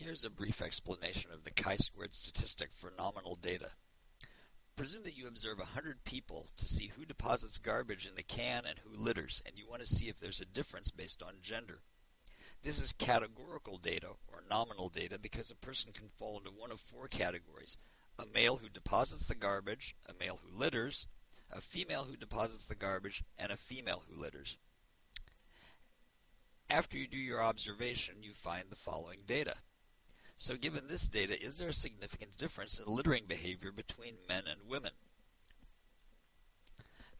Here's a brief explanation of the chi-squared statistic for nominal data. Presume that you observe 100 people to see who deposits garbage in the can and who litters, and you want to see if there's a difference based on gender. This is categorical data, or nominal data, because a person can fall into one of four categories: a male who deposits the garbage, a male who litters, a female who deposits the garbage, and a female who litters. After you do your observation, you find the following data. So given this data, is there a significant difference in littering behavior between men and women?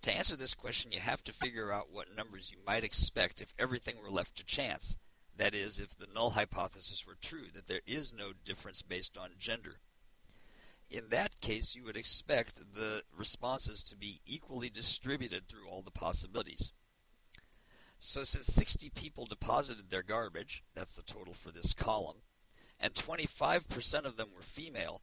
To answer this question, you have to figure out what numbers you might expect if everything were left to chance. That is, if the null hypothesis were true, that there is no difference based on gender. In that case, you would expect the responses to be equally distributed through all the possibilities. So since 60 people deposited their garbage, that's the total for this column, and 25% of them were female,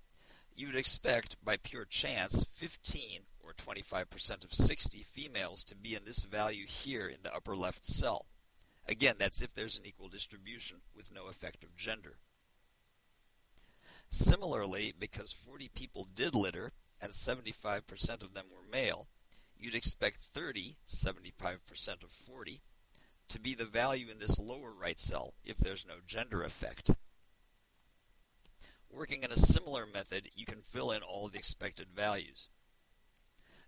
you would expect, by pure chance, 15, or 25% of 60 females to be in this value here in the upper left cell. Again, that's if there's an equal distribution with no effect of gender. Similarly, because 40 people did litter and 75% of them were male, you'd expect 30, 75% of 40, to be the value in this lower right cell if there's no gender effect. Working in a similar method, you can fill in all the expected values.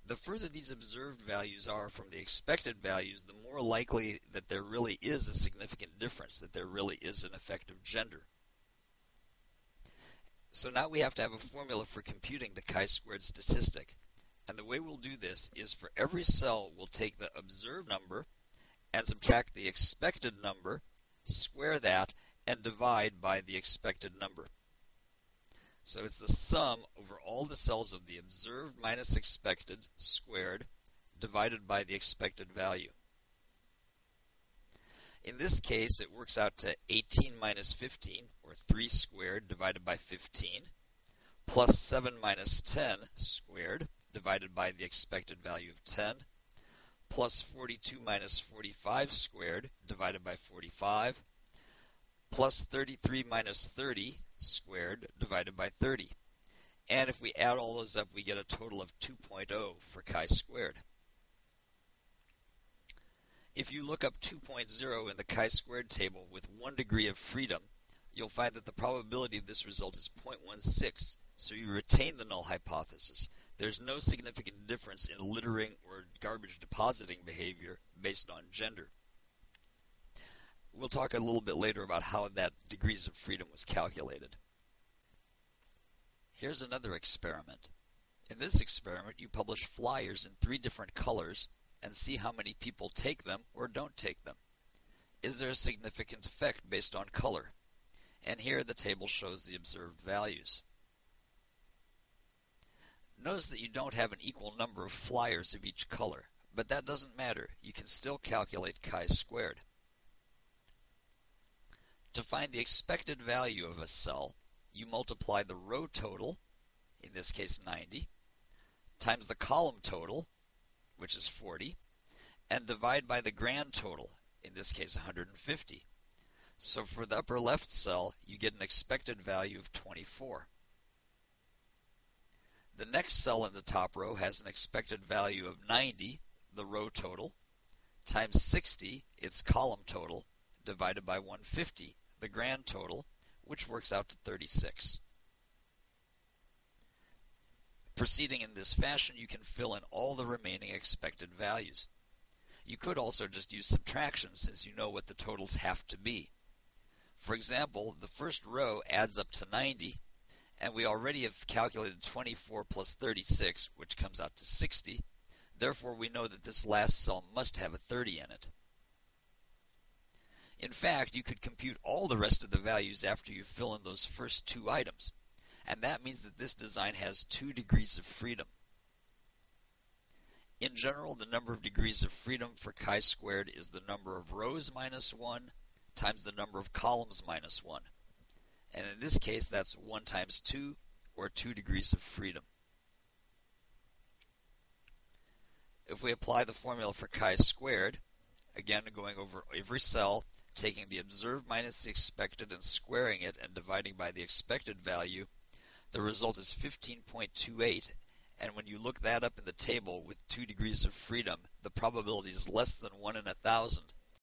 The further these observed values are from the expected values, the more likely that there really is a significant difference, that there really is an effect of gender. So now we have to have a formula for computing the chi-squared statistic. And the way we'll do this is for every cell, we'll take the observed number and subtract the expected number, square that, and divide by the expected number. So it's the sum over all the cells of the observed minus expected squared divided by the expected value. In this case, it works out to 18 minus 15, or 3 squared divided by 15, plus 7 minus 10 squared divided by the expected value of 10, plus 42 minus 45 squared divided by 45, plus 33 minus 30 squared divided by 30. And if we add all those up, we get a total of 2.0 for chi-squared. If you look up 2.0 in the chi-squared table with 1 degree of freedom, you'll find that the probability of this result is 0.16, so you retain the null hypothesis. There's no significant difference in littering or garbage depositing behavior based on gender. We'll talk a little bit later about how that degrees of freedom was calculated. Here's another experiment. In this experiment, you publish flyers in 3 different colors and see how many people take them or don't take them. Is there a significant effect based on color? And here the table shows the observed values. Notice that you don't have an equal number of flyers of each color, but that doesn't matter. You can still calculate chi-squared. To find the expected value of a cell, you multiply the row total, in this case 90, times the column total, which is 40, and divide by the grand total, in this case 150. So for the upper left cell, you get an expected value of 24. The next cell in the top row has an expected value of 90, the row total, times 60, its column total, divided by 150, the grand total, which works out to 36. Proceeding in this fashion, you can fill in all the remaining expected values. You could also just use subtraction since you know what the totals have to be. For example, the first row adds up to 90, and we already have calculated 24 plus 36, which comes out to 60. Therefore, we know that this last cell must have a 30 in it. In fact, you could compute all the rest of the values after you fill in those first 2 items, and that means that this design has 2 degrees of freedom. In general, the number of degrees of freedom for chi-squared is the number of rows minus 1 times the number of columns minus 1. And in this case, that's 1 times 2, or 2 degrees of freedom. If we apply the formula for chi-squared, again going over every cell, taking the observed minus the expected and squaring it and dividing by the expected value, the result is 15.28, and when you look that up in the table with 2 degrees of freedom, the probability is less than 1 in 1,000.